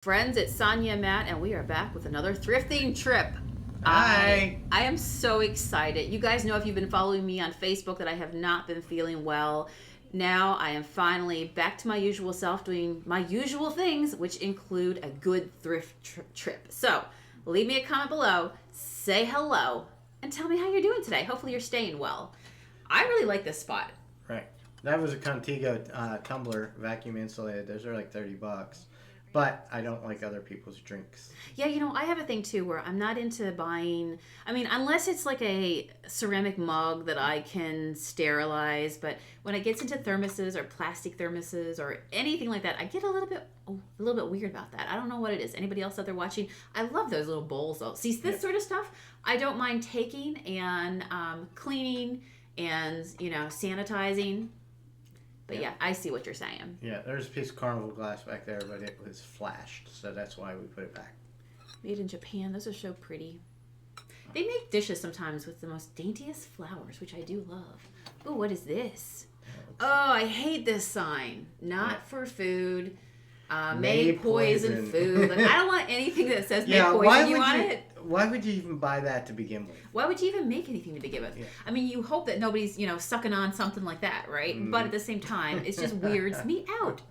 Friends, it's Sonia and Matt, and we are back with another thrifting trip. Hi. I am so excited. You guys know if you've been following me on Facebook that I have not been feeling well. Now I am finally back to my usual self, doing my usual things, which include a good thrift trip. So leave me a comment below, say hello, and tell me how you're doing today. Hopefully you're staying well. I really like this spot. Right. That was a Contigo tumbler, vacuum insulated. Those are like $30. But I don't like other people's drinks. Yeah, I have a thing too where I'm not into buying, unless it's like a ceramic mug that I can sterilize, but when it gets into thermoses or plastic thermoses or anything like that, I get a little bit weird about that. I don't know what it is. Anybody else out there watching? I love those little bowls though. See, this sort of stuff, I don't mind taking and cleaning and, sanitizing. But yeah, I see what you're saying. Yeah, there's a piece of Carnival glass back there, but it was flashed, so that's why we put it back. Made in Japan. Those are so pretty. They make dishes sometimes with the most daintiest flowers, which I do love. Oh, what is this? Oh, I hate this sign. Not for food. May poison food. Like, I don't want anything that says may poison you on it. Why would you even buy that to begin with? Why would you even make anything to begin with? Yeah. You hope that nobody's, sucking on something like that, right? Mm. But at the same time, it just weirds me out.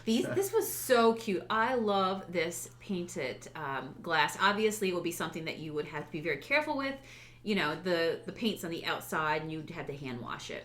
This was so cute. I love this painted glass. Obviously, it would be something that you would have to be very careful with. The paint's on the outside, and you'd have to hand wash it.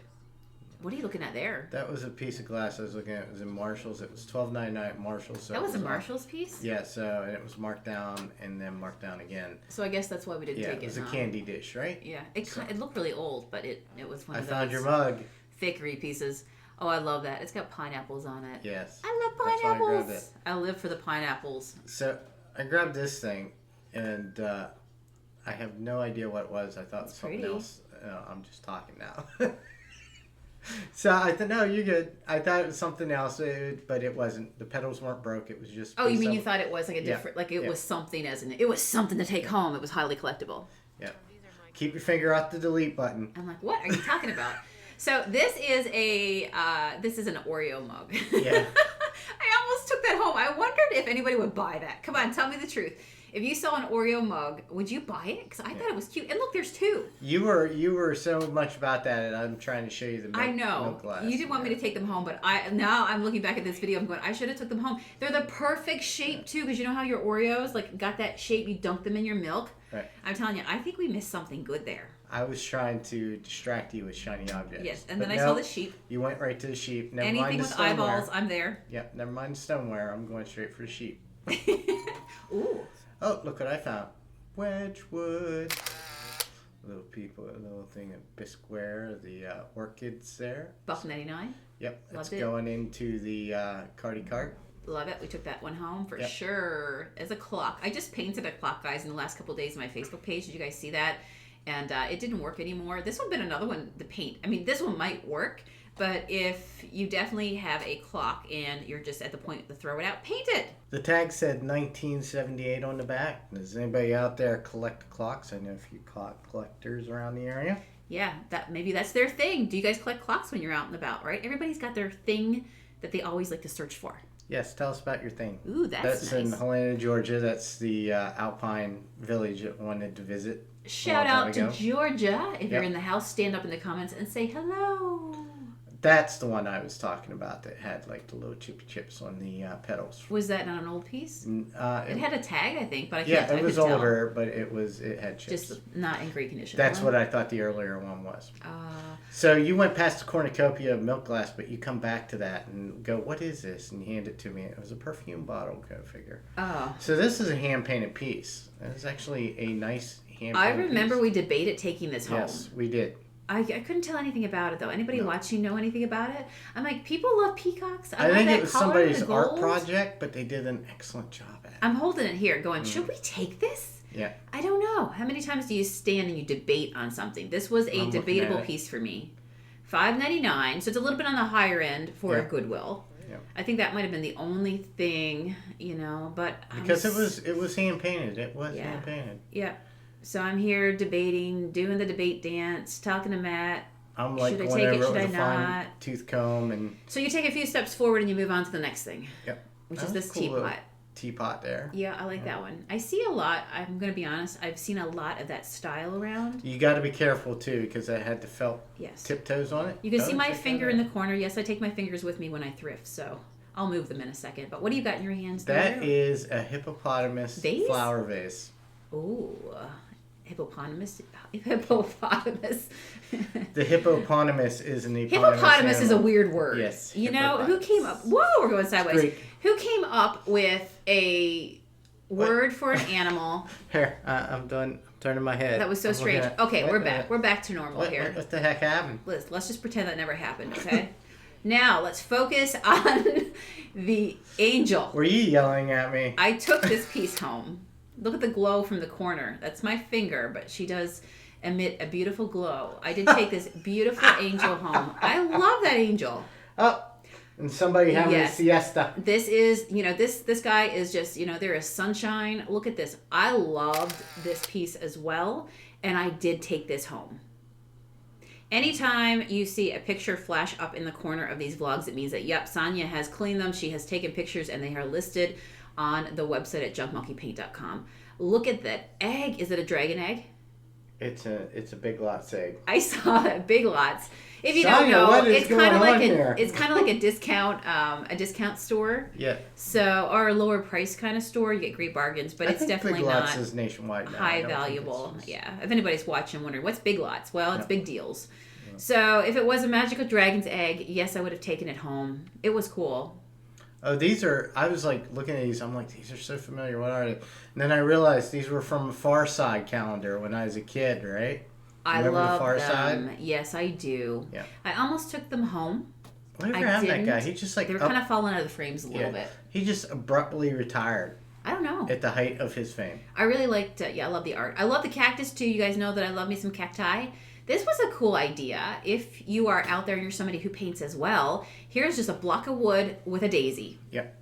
What are you looking at there? That was a piece of glass I was looking at. It was in Marshall's. It was $12.99 at Marshall's. So that was a Marshall's piece? Yeah, so and it was marked down and then marked down again. So I guess that's why we didn't take it. Yeah, it was a candy dish, right? Yeah. It looked really old, but it was one of those. I found your mug. Fakery pieces. Oh, I love that. It's got pineapples on it. Yes. I love pineapples. That's why I grabbed it. I live for the pineapples. So I grabbed this thing, and I have no idea what it was. I thought it was something else. I'm just talking now. So I thought, no, you're good. I thought it was something else, but it wasn't. The pedals weren't broke. It was just. Oh, you mean you thought it was like a different, like it was something it was something to take home. It was highly collectible. Yeah. Keep your finger off the delete button. I'm like, what are you talking about? So this is an Oreo mug. Yeah. I almost took that home. I wondered if anybody would buy that. Come on, tell me the truth. If you saw an Oreo mug, would you buy it? Because I thought it was cute. And look, there's two. You were so much about that, and I'm trying to show you the milk glass. You didn't want me to take them home, but now I'm looking back at this video. I'm going, I should have took them home. They're the perfect shape too, because you know how your Oreos got that shape. You dunk them in your milk. Right. I'm telling you, I think we missed something good there. I was trying to distract you with shiny objects. Yes, and then I saw the sheep. You went right to the sheep. Never Anything mind the with stoneware. eyeballs, I'm there. Yep. Never mind the stoneware. I'm going straight for the sheep. Ooh. Oh, look what I found. Wedgwood. A little thing of bisqueware, the orchids there. $1.99. Yep. It's going into the carty cart. Love it. We took that one home for sure. As a clock. I just painted a clock, guys, in the last couple of days on my Facebook page. Did you guys see that? And it didn't work anymore. This would have been another one to paint. This one might work. But if you definitely have a clock and you're just at the point to throw it out, paint it. The tag said 1978 on the back. Does anybody out there collect clocks? I know a few clock collectors around the area. Yeah, maybe that's their thing. Do you guys collect clocks when you're out and about, right? Everybody's got their thing that they always like to search for. Yes, tell us about your thing. Ooh, that's nice. In Helena, Georgia. That's the Alpine village that I wanted to visit. Shout out to Georgia. If you're in the house, stand up in the comments and say hello. That's the one I was talking about that had the little chippy chips on the pedals. Was that not an old piece? It had a tag, I think, but I can't. Yeah, it was older, tell. But it had chips. Just not in great condition. That's what I thought the earlier one was. So you went past the cornucopia of milk glass, but you come back to that and go, "What is this?" And you hand it to me. It was a perfume bottle, go figure. Oh. So this is a hand painted piece. It's actually a nice hand. I remember we debated taking this home. Yes, we did. I couldn't tell anything about it, though. Anybody watching know anything about it? I'm like, people love peacocks. I think it was somebody's art project, but they did an excellent job at it. I'm holding it here going, should we take this? Yeah. I don't know. How many times do you stand and you debate on something? This was a debatable piece for me. $5.99, so it's a little bit on the higher end for a Goodwill. Yeah. I think that might have been the only thing, but... Because it was hand-painted. It was hand-painted. Yeah. So I'm here debating, doing the debate dance, talking to Matt. I'm like, should I take it? Should I not? Tooth comb and. So you take a few steps forward and you move on to the next thing. Yep. Which is this teapot. teapot there. Yeah, I like that one. I see a lot. I'm going to be honest. I've seen a lot of that style around. You got to be careful too, because I had the felt tiptoes on it. You can see my finger in the corner. Yes, I take my fingers with me when I thrift, so I'll move them in a second. But what do you got in your hands there? That is a hippopotamus flower vase. Ooh, hippopotamus. The hippopotamus is an hippopotamus is a weird word. Yes. You know, who came up? Whoa, we're going sideways. Who came up with a word for an animal? Here, I'm done. I'm turning my head. That was so strange. Okay, we're back. We're back to normal here. What the heck happened? Let's just pretend that never happened, okay? Now, let's focus on the angel. Were you yelling at me? I took this piece home. Look at the glow from the corner. That's my finger, but she does emit a beautiful glow. I did take this beautiful angel home. I love that angel. Oh, and somebody having a siesta. This is, this guy is just, there is sunshine. Look at this. I loved this piece as well, and I did take this home. Anytime you see a picture flash up in the corner of these vlogs, it means that, yep, Sonia has cleaned them. She has taken pictures, and they are listed on the website at junkmonkeypaint.com. Look at that egg. Is it a dragon egg? It's a Big Lots egg. I saw it, Big Lots. If you Sonia, don't know, what is it's kind of like here? it's kind of like a discount store. Yeah. So, or a lower price kind of store. You get great bargains, but it's definitely Big Lots not is nationwide now. high valuable. Yeah. If anybody's watching, wondering what's Big Lots, well, it's big deals. Yeah. So, if it was a magical dragon's egg, yes, I would have taken it home. It was cool. Oh, I was like looking at these, I'm like, these are so familiar, what are they? And then I realized these were from a Far Side calendar when I was a kid, right? I love them. Side? Yes, I do. Yeah. I almost took them home. Whatever happened to that guy? He just like... They were kind of falling out of the frames a little bit. He just abruptly retired. I don't know. At the height of his fame. I really liked, I love the art. I love the cactus too. You guys know that I love me some cacti. This was a cool idea. If you are out there and you're somebody who paints as well, here's just a block of wood with a daisy. Yep.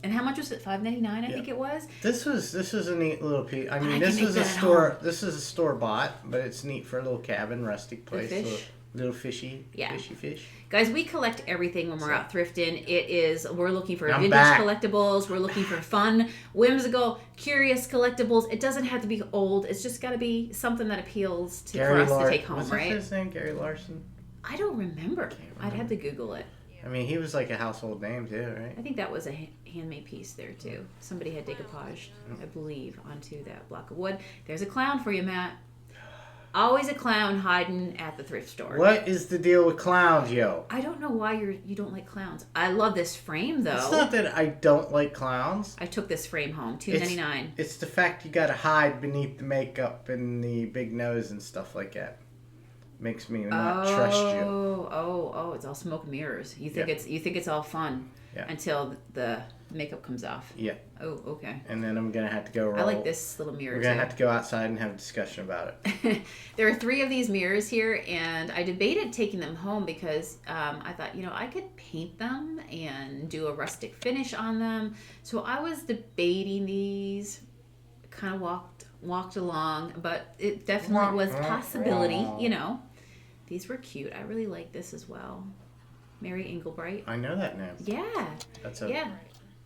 And how much was it? $5.99, I think it was. This was a neat little piece. I mean, this is a store bought, but it's neat for a little cabin, rustic place. The fish. Little fishy fish. Guys, we collect everything when we're out thrifting. We're looking for vintage collectibles. We're looking for fun, whimsical, curious collectibles. It doesn't have to be old. It's just got to be something that appeals for us to take home, right? What's his name? Gary Larson? I don't remember. I'd have to Google it. I mean, he was like a household name too, right? I think that was a handmade piece there too. Somebody had decoupaged, I believe, onto that block of wood. There's a clown for you, Matt. Always a clown hiding at the thrift store. What is the deal with clowns, yo? I don't know why you don't like clowns. I love this frame, though. It's not that I don't like clowns. I took this frame home, $2.99. It's the fact you got to hide beneath the makeup and the big nose and stuff like that. Makes me not trust you. Oh! It's all smoke and mirrors. You think it's all fun until the makeup comes off. Yeah. Oh, okay. And then I'm gonna have to go. I like this little mirror. We're gonna have to go outside and have a discussion about it. There are 3 of these mirrors here, and I debated taking them home because I thought, I could paint them and do a rustic finish on them. So I was debating these. Kind of walked along, but it definitely was a possibility. These were cute. I really like this as well. Mary Englebright. I know that name. Yeah.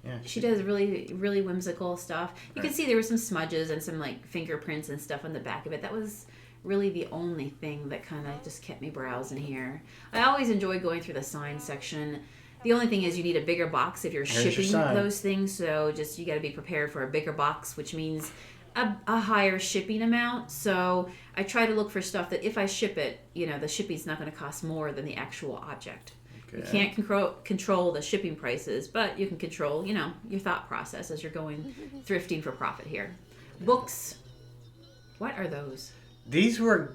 Yeah, she does really, really whimsical stuff. You can see there were some smudges and some like fingerprints and stuff on the back of it. That was really the only thing that kind of just kept me browsing here. I always enjoy going through the sign section. The only thing is you need a bigger box if you're shipping those things. So you got to be prepared for a bigger box, which means a higher shipping amount. So I try to look for stuff that if I ship it, the shipping's not going to cost more than the actual object. Okay. You can't control the shipping prices, but you can control, your thought process as you're going thrifting for profit here. Books. What are those? These were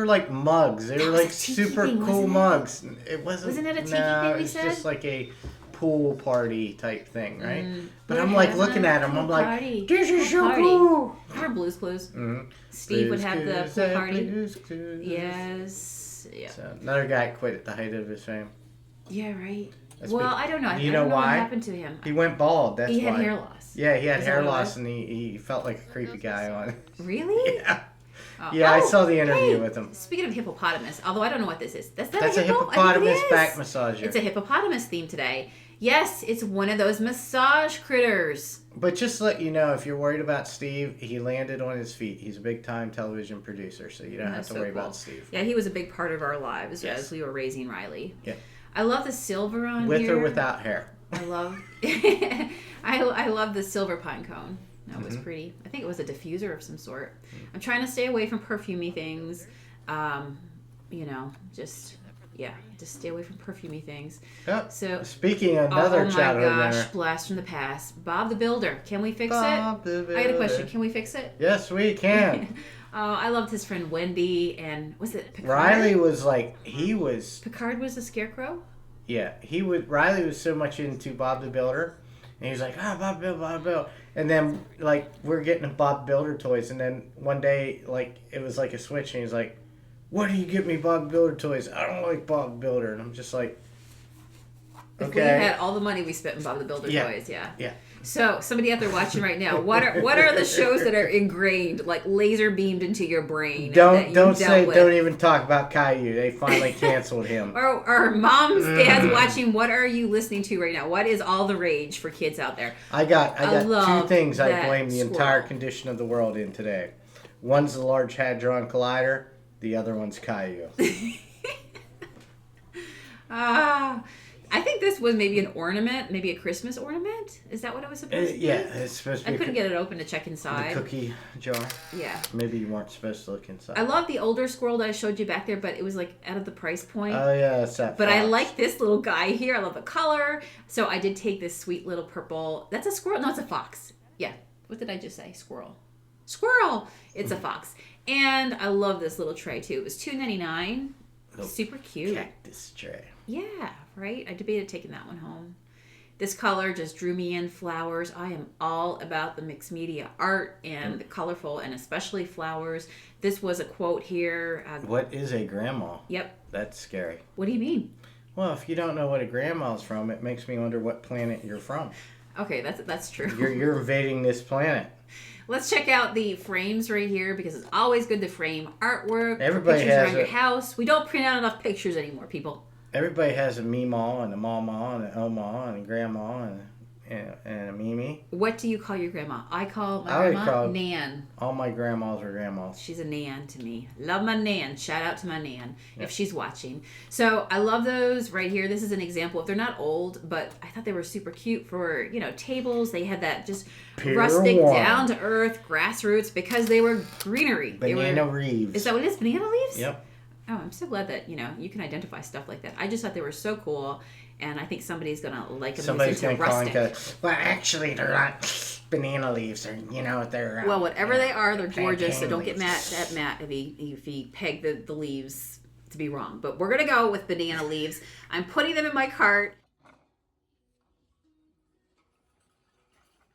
like mugs. They were like super cool mugs. It wasn't. Wasn't it a tiki thing we said? It's just like a pool party type thing, right? But I'm like looking at them. I'm like, this is so cool. Remember Blue's Clues? Mm-hmm. Steve would have the pool party. Yes. Yeah. So another guy quit at the height of his fame. Yeah, right. I don't know. You know why? What happened to him. He went bald. That's why. He had hair loss. Yeah, he had hair loss, and he felt like a creepy guy on it. Really? Yeah. Yeah, I saw the interview with him. Speaking of hippopotamus, although I don't know what this is. That's a hippopotamus back massager. It's a hippopotamus theme today. Yes, it's one of those massage critters. But just to let you know, if you're worried about Steve, he landed on his feet. He's a big-time television producer, so you don't have to worry about Steve. Yeah, he was a big part of our lives as we were raising Riley. Yeah. I love the silver on With here. or without hair. I love I love the silver pine cone. That was pretty. I think it was a diffuser of some sort. I'm trying to stay away from perfumey things. Just stay away from perfumey things. Yep. So speaking of another childhood memory. Blast from the past. Bob the Builder. Can we fix it? Bob the Builder. I got a question. Can we fix it? Yes, we can. I loved his friend Wendy, and was it Picard? Riley was Picard was the scarecrow? Yeah, Riley was so much into Bob the Builder, and he was like, Bob Builder, Bob Builder. And then, like, we're getting Bob Builder toys, and then one day, like, it was like a switch, and he's like, why do you get me Bob Builder toys? I don't like Bob Builder. And I'm just like, okay. If we had all the money we spent in Bob the Builder toys, Yeah. So, somebody out there watching right now, what are the shows that are ingrained, like laser beamed into your brain? Don't even talk about Caillou. They finally canceled him. Or moms, dads watching, what are you listening to right now? What is all the rage for kids out there? I got two things I blame the entire condition of the world in today. One's the Large Hadron Collider. The other one's Caillou. I think this was maybe an ornament, maybe a Christmas ornament. Is that what it was supposed to be? Yeah, it's supposed to be. I couldn't get it open to check inside. The cookie jar. Yeah. Maybe you weren't supposed to look inside. I love the older squirrel that I showed you back there, but it was like out of the price point. Oh yeah, it's that. But fox. I like this little guy here. I love the color. So I did take this sweet little purple. That's a squirrel. No, it's a fox. Yeah. What did I just say? Squirrel. It's a fox. And I love this little tray too. It was $2.99. Super cute. Cactus tray. Yeah, right? I debated taking that one home. This color just drew me in. Flowers. I am all about the mixed media art and the colorful and especially flowers. This was a quote here. What is a grandma? Yep. That's scary. What do you mean? Well, if you don't know what a grandma's from, it makes me wonder what planet you're from. Okay, that's true. You're invading this planet. Let's check out the frames right here because it's always good to frame artwork. Everybody pictures has around your house. We don't print out enough pictures anymore, people. Everybody has a meemaw and a mama and an oma and a grandma and a mimi. What do you call your grandma? I call my grandma Nan. All my grandmas are grandmas. She's a Nan to me. Love my Nan. Shout out to my Nan if she's watching. So I love those right here. This is an example. They're not old, but I thought they were super cute for, tables. They had that just rustic, down to earth, grassroots because they were greenery. Banana leaves. Is that what it is? Banana leaves? Yep. Oh, I'm so glad that, you can identify stuff like that. I just thought they were so cool, and I think somebody's going to like them. Somebody's going to call and well, actually, they're not banana leaves. They're well, whatever they are, they're gorgeous, so don't leaves. get mad at Matt if he pegged the leaves to be wrong. But we're going to go with banana leaves. I'm putting them in my cart.